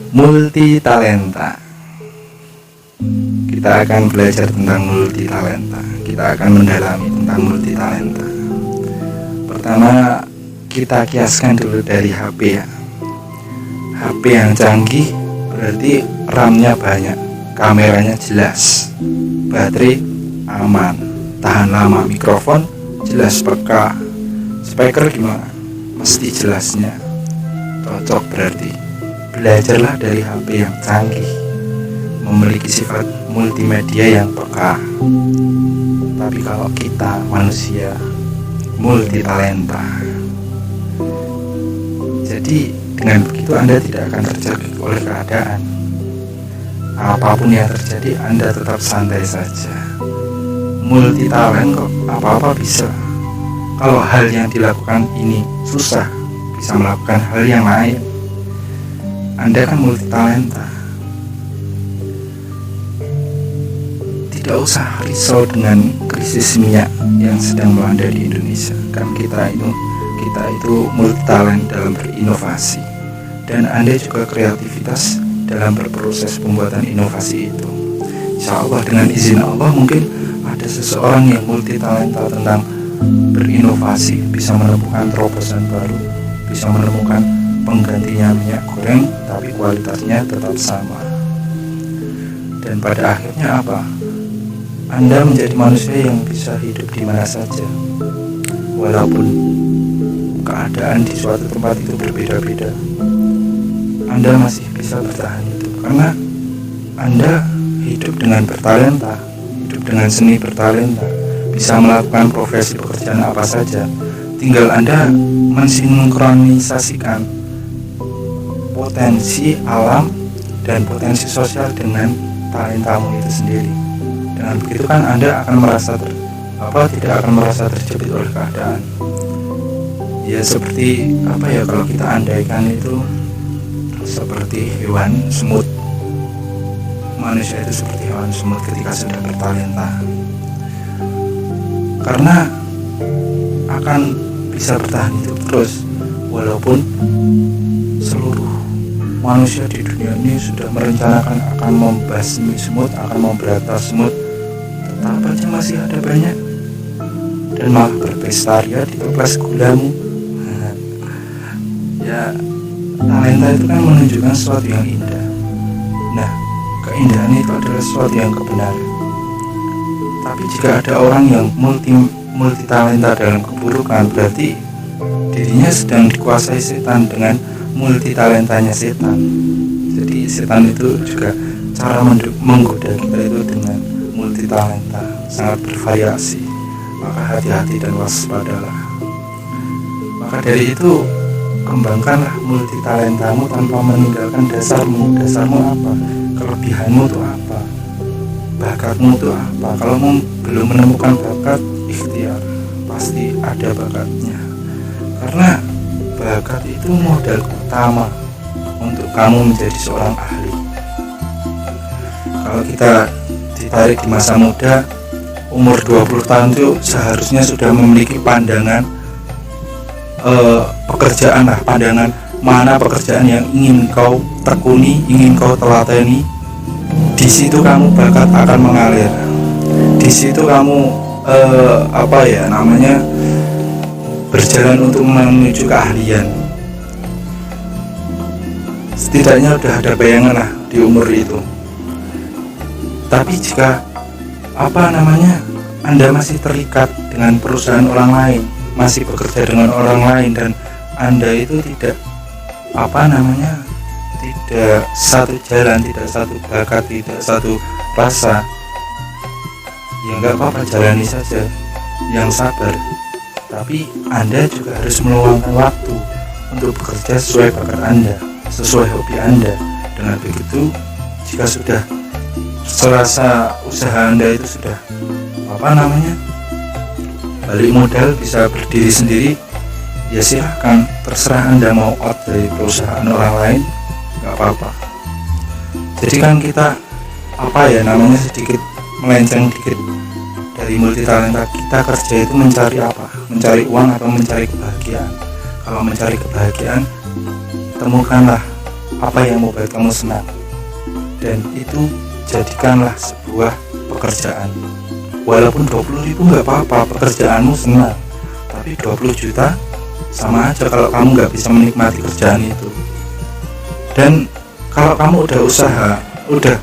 Multi talenta. Kita akan belajar tentang multi talenta. Kita akan mendalami tentang multi talenta. Pertama, kita kiaskan dulu dari HP ya. HP yang canggih berarti RAM-nya banyak, kameranya jelas, baterai aman, tahan lama, mikrofon jelas peka, speaker gimana? Mesti jelasnya cocok. Berarti belajarlah dari HP yang canggih, memiliki sifat multimedia yang peka. Tapi kalau kita manusia multi talenta, jadi dengan begitu Anda tidak akan terjadi oleh keadaan. Apapun yang terjadi Anda tetap santai saja. Multi talent kok, apa-apa bisa. Kalau hal yang dilakukan ini susah, bisa melakukan hal yang lain. Anda kan multi talenta. Tidak usah risau dengan krisis minyak yang sedang melanda di Indonesia. Kan kita itu multi talent dalam berinovasi, dan Anda juga kreativitas dalam berproses pembuatan inovasi itu. Insya Allah dengan izin Allah mungkin ada seseorang yang multi talenta tentang berinovasi, bisa menemukan terobosan baru, bisa menemukan penggantinya minyak goreng tapi kualitasnya tetap sama. Dan pada akhirnya apa? Anda menjadi manusia yang bisa hidup di mana saja, walaupun keadaan di suatu tempat itu berbeda-beda. Anda masih bisa bertahan hidup karena Anda hidup dengan bertalenta, hidup dengan seni bertalenta, bisa melakukan profesi pekerjaan apa saja. Tinggal Anda mensinkronisasikan potensi alam dan potensi sosial dengan talentamu itu sendiri. Dengan begitu kan Anda akan tidak akan merasa terjepit oleh keadaan. Ya seperti kalau kita andaikan itu seperti hewan semut. Manusia itu seperti hewan semut ketika sudah bertalenta, karena akan bisa bertahan hidup terus walaupun seluruh manusia di dunia ini sudah merencanakan akan membasmi semut, akan memberantas semut, tetap aja masih ada banyak dan malah berpesta ria di toples gulamu. Ya, talenta itu kan menunjukkan sesuatu yang indah. Nah, keindahan itu adalah sesuatu yang kebenaran. Tapi jika ada orang yang multi talenta dalam keburukan, berarti dirinya sedang dikuasai setan dengan multi talentanya setan. Jadi setan itu juga cara menggoda kita itu dengan multi talenta, sangat bervariasi. Maka hati-hati dan waspadalah. Maka dari itu kembangkanlah multi talentamu tanpa meninggalkan dasarmu. Dasarmu apa? Kelebihanmu itu apa? Bakatmu itu apa? Kalau belum menemukan bakat, ikhtiar, pasti ada bakatnya. Karena bakat itu modal utama untuk kamu menjadi seorang ahli. Kalau kita ditarik di masa muda, umur 20 tahun itu seharusnya sudah memiliki pandangan pekerjaan lah, pandangan mana pekerjaan yang ingin kau tekuni, ingin kau telateni. Di situ kamu bakat akan mengalir. Di situ kamu berjalan untuk menuju keahlian. Setidaknya udah ada bayangan lah di umur itu. Tapi jika Anda masih terikat dengan perusahaan orang lain, masih bekerja dengan orang lain, dan Anda itu tidak tidak satu jalan, tidak satu bakat, tidak satu rasa, ya nggak apa-apa, jalani saja, yang sabar. Tapi Anda juga harus meluangkan waktu untuk bekerja sesuai bakat Anda, sesuai hobi Anda. Dengan begitu, jika sudah serasa usaha Anda itu sudah balik modal, bisa berdiri sendiri, ya silahkan, terserah Anda mau out dari perusahaan orang lain, nggak apa-apa. Jadi kan kita sedikit melenceng dikit dari multi talenta. Kita kerja itu mencari apa? Mencari uang atau mencari kebahagiaan? Kalau mencari kebahagiaan, temukanlah apa yang membuat kamu senang, dan itu jadikanlah sebuah pekerjaan. Walaupun 20.000 nggak apa-apa, pekerjaanmu senang, tapi 20 juta sama aja kalau kamu nggak bisa menikmati kerjaan itu. Dan kalau kamu udah usaha, udah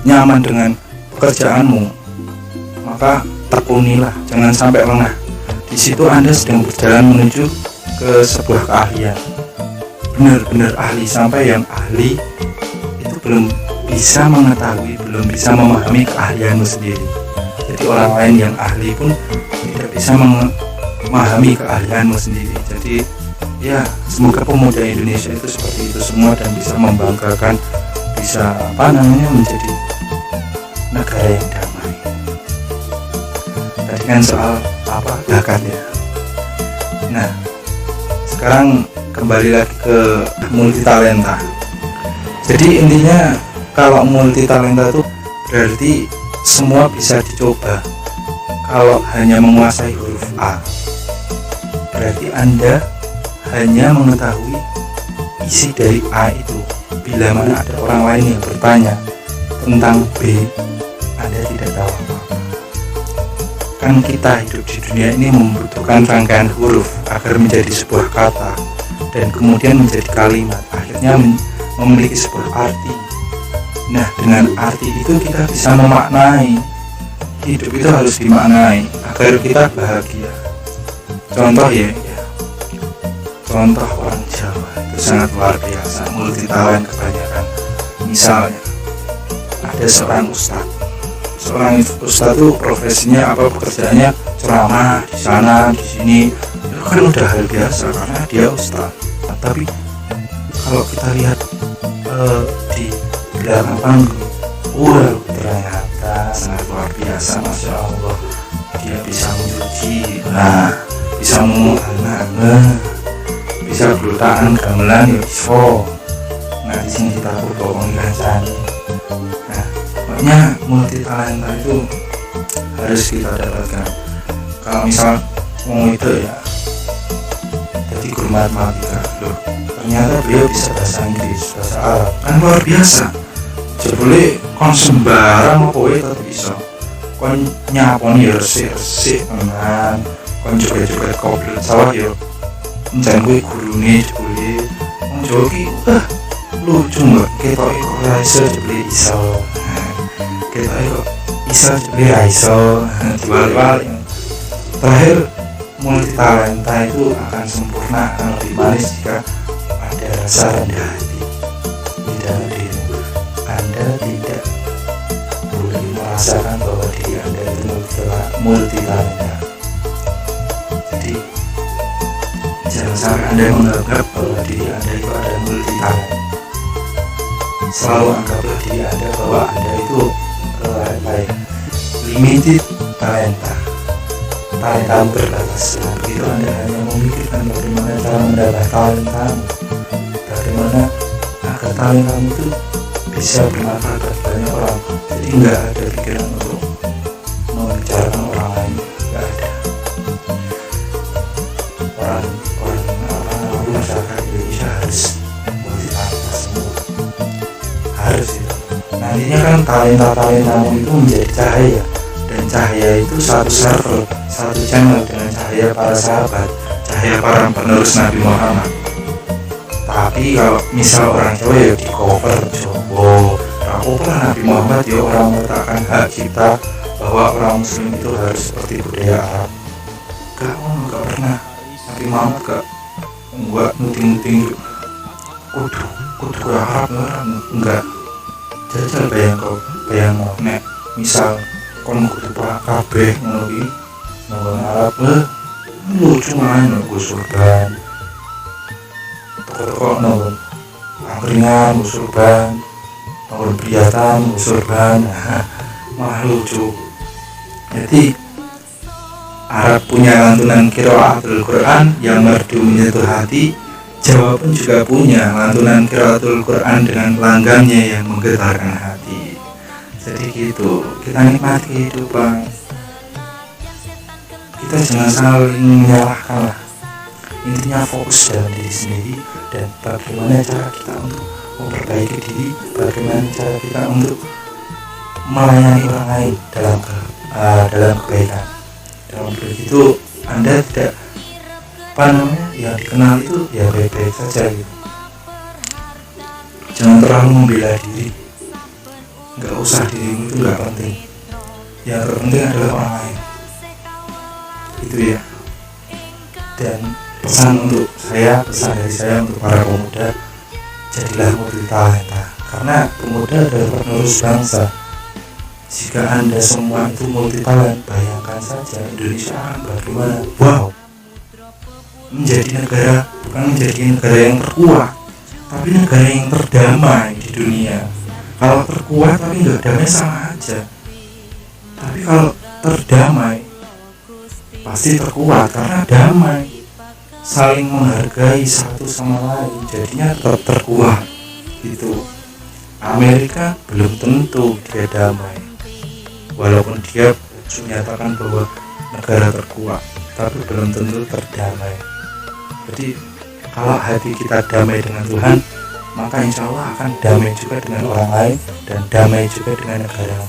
nyaman dengan pekerjaanmu, maka tekunilah, jangan sampai lengah. Di situ Anda sedang berjalan menuju ke sebuah keahlian, benar-benar ahli, sampai yang ahli itu belum bisa mengetahui, belum bisa memahami keahlianmu sendiri. Jadi orang lain yang ahli pun tidak bisa memahami keahlianmu sendiri. Jadi ya, semoga pemuda Indonesia itu seperti itu semua dan bisa membanggakan, bisa menjadi negara yang damai. Tadi kan soal bakat ya. Nah, sekarang kembali lagi ke multitalenta. Jadi intinya kalau multitalenta itu berarti semua bisa dicoba. Kalau hanya menguasai huruf A, berarti Anda hanya mengetahui isi dari A itu. Bila mana ada orang lain yang bertanya tentang B, Anda tidak tahu apa-apa. Kan kita hidup di dunia ini membutuhkan rangkaian huruf agar menjadi sebuah kata dan kemudian menjadi kalimat, akhirnya memiliki sebuah arti. Nah, dengan arti itu kita bisa memaknai. Hidup itu harus dimaknai agar kita bahagia. Contoh ya, contoh orang Jawa itu sangat luar biasa, multitalent kebanyakan. Misalnya ada seorang ustadz. Seorang ustadz itu profesinya pekerjaannya ceramah di sana di sini. Itu kan udah hal biasa karena dia ustadz. Nah, tapi kalau kita lihat di belakang panggung, ternyata sangat luar biasa, masya Allah. Dia bisa mencuci, bisa mengulang, bisa belutaan gamelan ya iso. Nah, di sini kita bohong kancane. Nah, makanya multitalenta itu harus kita dapatkan. Kalau misal mau itu ya, jadi guru matematika loh, ternyata beliau bisa bahasa Inggris, bahasa Arab, kan luar biasa. Jebule kon sembarang kowe tetep bisa. Kon nyaponi ya resik-resik tenan. Kon joget-joget koplet sawah ya njan kowe gurune jebule. Wong Jawa ki lucu kok, ketoke kok ora iso jebule iso. Ketoke kok iso jebule ra iso. Diwali-wali. Terakhir, multitalenta itu akan sempurna, akan lebih manis jika ada rasa rendah hati di dalam dirimu. Anda tidak boleh merasakan bahwa diri Anda itu multitalenta. Jadi jangan sampai Anda menganggap bahwa diri Anda itu ada multitalenta. Selalu anggaplah diri Anda bahwa Anda itu limited talenta. Talentamu terbatas. Begitu Anda hanya memikirkan bagaimana cara mendapat talentamu, bagaimana agar talentamu itu bisa bermanfaat bagi banyak orang. Jadi nggak ada pikiran untuk membicarakan orang lain, nggak ada. Orang masyarakat Indonesia harus multitalenta semua, harus itu. Nantinya kan talentamu itu menjadi cahaya, dan cahaya itu satu server, satu channel dengan cahaya para sahabat, cahaya para penerus Nabi Muhammad. Tapi kalau misal orang Jawa ya di cover Jawa, pernah Nabi Muhammad ya orang meletakkan hak kita bahwa orang Muslim itu harus seperti budaya Arab. Gak pernah Nabi Muhammad enggak nuting kudu Arab enggak. Jajal bayang nek misal kon kudu kabeh ngono iki nang Arab lucu main nggo surban. Toko nang angkringan surban, nang priatan surban. Malah lucu. Jadi Arab punya lantunan qiraatul Quran yang merdu menyentuh hati. Jawa pun juga punya lantunan qiraatul Quran dengan langgamnya yang menggetarkan hati. Jadi gitu, kita nikmati kehidupan. Kita jangan saling menyalahkan lah. Intinya fokus dalam diri sendiri dan bagaimana cara kita untuk memperbaiki diri, bagaimana cara kita untuk melayani orang lain dalam kebaikan. Dalam begitu Anda tidak yang dikenal itu ya baik-baik saja gitu. Jangan terlalu membela diri, nggak usah dirimu itu nggak penting, yang terpenting adalah orang lain itu ya. Dan pesan dari saya untuk para pemuda, jadilah multitalenta, karena pemuda adalah penerus bangsa. Jika Anda semua itu multitalenta, bayangkan saja Indonesia akan bagaimana. Wow, bukan menjadi negara yang terkuat, tapi negara yang terdamai di dunia. Kalau terkuat tapi nggak damai sama aja. Tapi kalau terdamai pasti terkuat karena damai, saling menghargai satu sama lain, jadinya terkuat gitu. Amerika belum tentu dia damai, walaupun dia menyatakan bahwa negara terkuat, tapi belum tentu terdamai. Jadi kalau hati kita damai dengan Tuhan, maka insya Allah akan damai juga dengan orang lain dan damai juga dengan negara,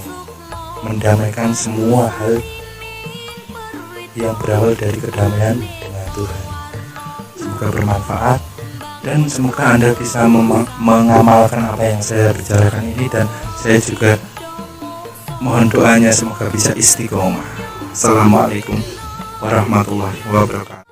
mendamaikan semua hal yang berawal dari kedamaian dengan Tuhan. Semoga bermanfaat dan semoga Anda bisa mengamalkan apa yang saya bicarakan ini, dan saya juga mohon doanya semoga bisa istiqomah. Assalamualaikum warahmatullahi wabarakatuh.